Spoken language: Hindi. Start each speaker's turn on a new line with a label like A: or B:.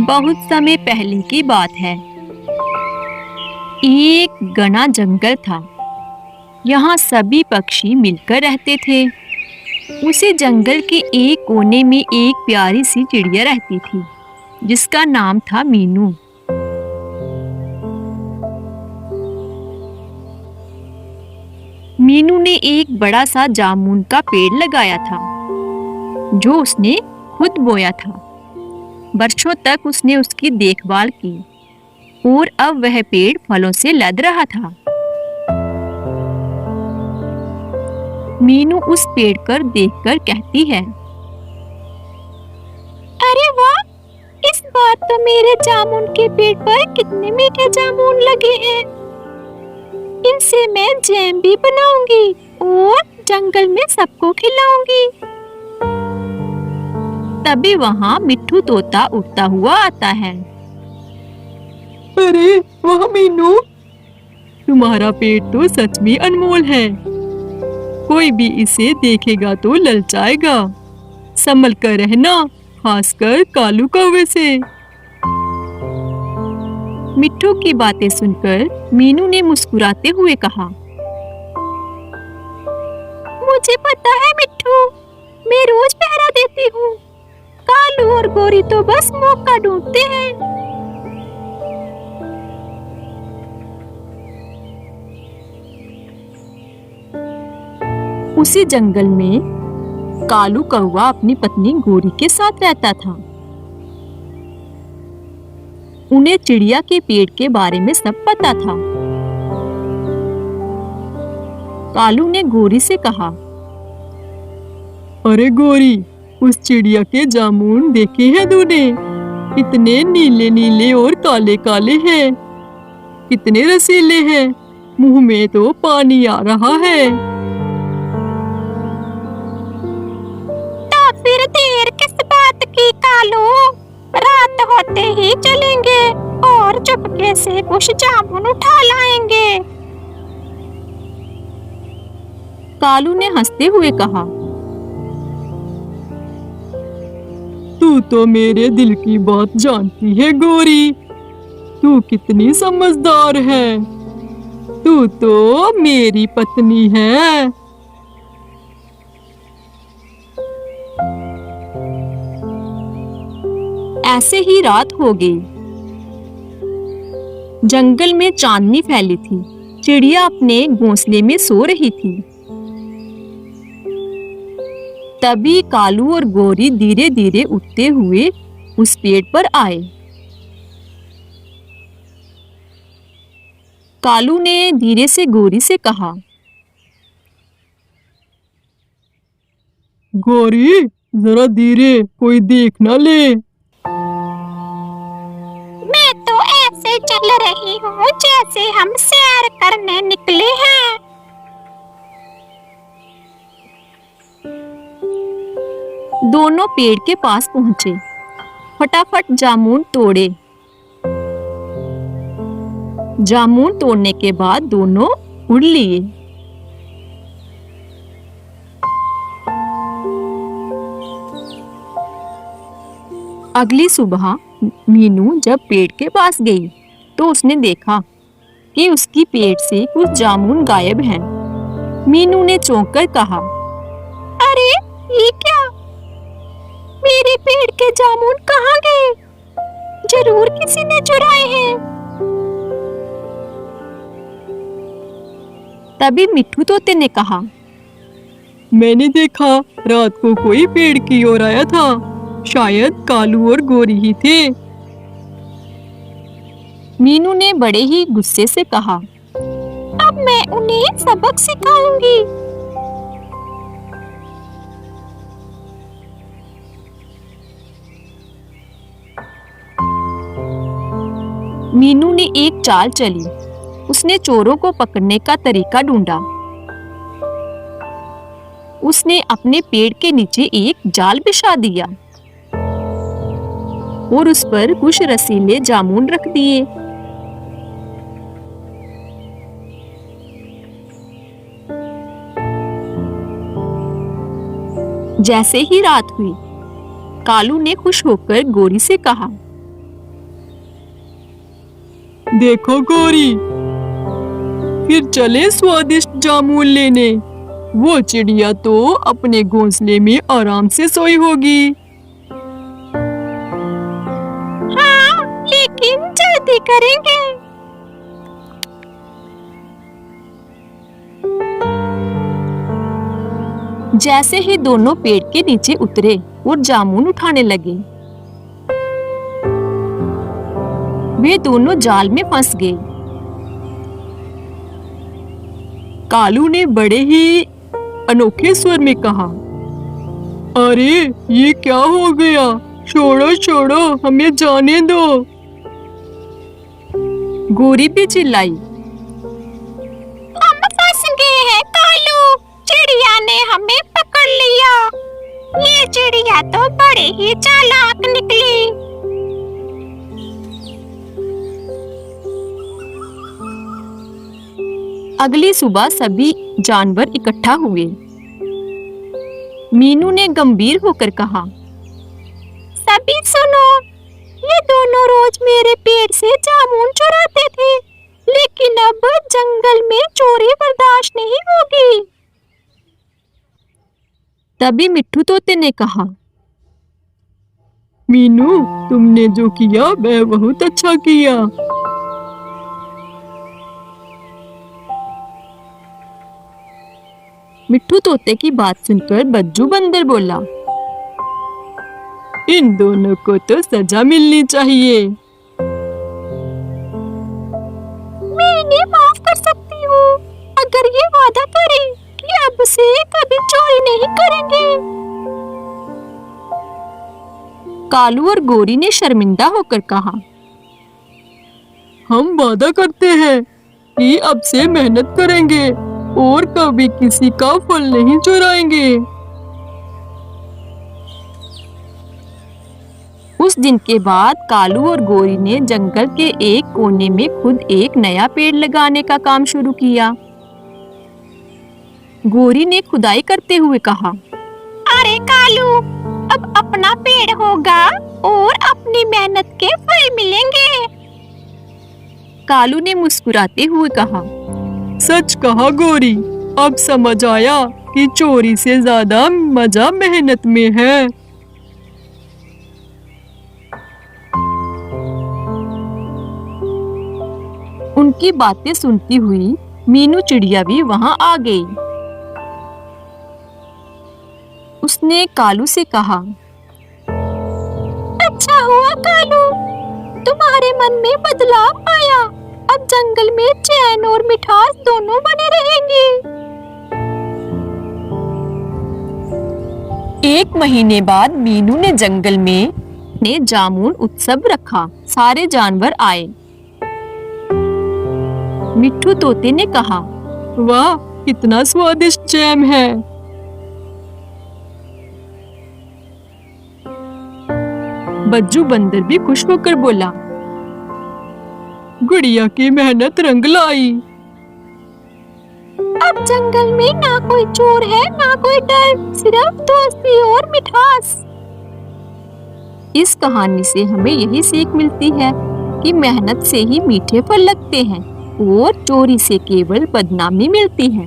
A: बहुत समय पहले की बात है। एक घना जंगल था। यहाँ सभी पक्षी मिलकर रहते थे। उसी जंगल के एक कोने में एक प्यारी सी चिड़िया रहती थी, जिसका नाम था मीनू। मीनू ने एक बड़ा सा जामुन का पेड़ लगाया था, जो उसने खुद बोया था। वर्षों तक उसने उसकी देखभाल की और अब वह पेड़ फलों से लद रहा था। मीनू उस पेड़ पर देखकर कहती है, अरे वाह, इस बार तो मेरे जामुन के पेड़ पर कितने मीठे जामुन लगे हैं। इनसे मैं जैम भी बनाऊंगी और जंगल में सबको खिलाऊंगी। तभी वहाँ मिट्ठू तोता उड़ता हुआ आता है।
B: अरे वाह मीनू, तुम्हारा पेड़ तो सच में अनमोल है। कोई भी इसे देखेगा तो ललचाएगा। संभल कर रहना, खासकर कालू कौवे से।
A: मिट्ठू की बातें सुनकर मीनू ने मुस्कुराते हुए कहा, मुझे पता है मिट्ठू, मैं रोज पहरा देती हूँ। कालू और गोरी तो बस मौका ढूंढते हैं। उसी जंगल में कालू कौवा अपनी पत्नी गोरी के साथ रहता था। उन्हें चिड़िया के पेड़ के बारे में सब पता था। कालू ने गोरी से कहा,
B: अरे गोरी, उस चिड़िया के जामुन देखे हैं तूने? कितने नीले नीले और काले काले हैं। कितने रसीले हैं, मुंह में तो पानी आ रहा है।
A: तो फिर देर किस बात की कालू, रात होते ही चलेंगे और चुपके से कुछ जामुन उठा लाएंगे। कालू ने हंसते हुए कहा,
B: तू तो मेरे दिल की बात जानती है गोरी। तू कितनी समझदार है। तू तो मेरी पत्नी है।
A: ऐसे ही रात हो गई। जंगल में चांदनी फैली थी। चिड़िया अपने घोंसले में सो रही थी। तभी कालू और गोरी धीरे धीरे उठते हुए उस पेड़ पर आए। कालू ने धीरे से गोरी से कहा,
B: गोरी, जरा धीरे, कोई देख ना ले।
A: मैं तो ऐसे चल रही हूँ जैसे हम सैर करने निकले हैं। दोनों पेड़ के पास पहुंचे, फटाफट जामुन तोड़े। जामुन तोड़ने के बाद दोनों उड़ लिए। अगली सुबह मीनू जब पेड़ के पास गई तो उसने देखा कि उसकी पेड़ से कुछ जामुन गायब हैं। मीनू ने चौंक कर कहा, अरे ये क्या? मेरे पेड़ के जामुन कहाँ गए? जरूर किसी ने चुराए हैं। तभी मिट्ठू तोते ने कहा,
B: मैंने देखा रात को कोई पेड़ की ओर आया था। शायद कालू और गोरी ही थे।
A: मीनू ने बड़े ही गुस्से से कहा, अब मैं उन्हें सबक सिखाऊंगी। मीनू ने एक चाल चली। उसने चोरों को पकड़ने का तरीका ढूंढा। उसने अपने पेड़ के नीचे एक जाल बिछा दिया और उस पर कुछ रसीले जामुन रख दिए। जैसे ही रात हुई, कालू ने खुश होकर गोरी से कहा,
B: देखो गौरी, फिर चले स्वादिष्ट जामुन लेने। वो चिड़िया तो अपने घोंसले में आराम से सोई होगी।
A: हाँ, लेकिन जल्दी करेंगे। जैसे ही दोनों पेड़ के नीचे उतरे और जामुन उठाने लगे, वे दोनों जाल में फंस गए।
B: कालू ने बड़े ही अनोखे स्वर में कहा, अरे ये क्या हो गया? छोड़ो छोड़ो, हमें जाने दो।
A: गौरी भी चिल्लाई, हम फंस गए हैं कालू, चिड़िया ने हमें पकड़ लिया। ये चिड़िया तो बड़े ही चालाक निकली। अगली सुबह सभी जानवर इकट्ठा हुए। मीनू ने गंभीर होकर कहा, सभी सुनो, ये दोनों रोज मेरे पेड़ से जामुन चुराते थे, लेकिन अब जंगल में चोरी बर्दाश्त नहीं होगी। तभी मिट्ठू तोते ने कहा,
B: मीनू, तुमने जो किया वह बहुत अच्छा किया।
A: मिट्ठू तोते की बात सुनकर बज्जू बंदर बोला,
B: इन दोनों को तो सजा मिलनी चाहिए।
A: मैं इन्हें माफ कर सकती हूँ, अगर ये वादा करें कि अब से कभी चोरी नहीं करेंगे। कालू और गौरी ने शर्मिंदा होकर कहा,
B: हम वादा करते हैं कि अब से मेहनत करेंगे और कभी किसी का फल नहीं चुराएंगे।
A: उस दिन के बाद कालू और गौरी ने जंगल के एक कोने में खुद एक नया पेड़ लगाने का काम शुरू किया। गौरी ने खुदाई करते हुए कहा, अरे कालू, अब अपना पेड़ होगा और अपनी मेहनत के फल मिलेंगे। कालू ने मुस्कुराते हुए कहा,
B: सच कहा गौरी, अब समझ आया कि चोरी से ज्यादा मजा मेहनत में है।
A: उनकी बातें सुनती हुई मीनू चिड़िया भी वहां आ गई। उसने कालू से कहा, अच्छा हुआ कालू, तुम्हारे मन में बदलाव आया। अब जंगल में चैन और मिठास दोनों बने रहेंगे। 1 महीने बाद मीनू ने जंगल में जामुन उत्सव रखा। सारे जानवर आए। मिट्ठू तोते ने कहा,
B: वाह, कितना स्वादिष्ट जैम है।
A: बज्जू बंदर भी खुश होकर बोला,
B: गुड़िया की मेहनत रंग लाई।
A: अब जंगल में ना कोई चोर है, ना कोई डर, सिर्फ दोस्ती और मिठास। इस कहानी से हमें यही सीख मिलती है कि मेहनत से ही मीठे फल लगते हैं और चोरी से केवल बदनामी मिलती है।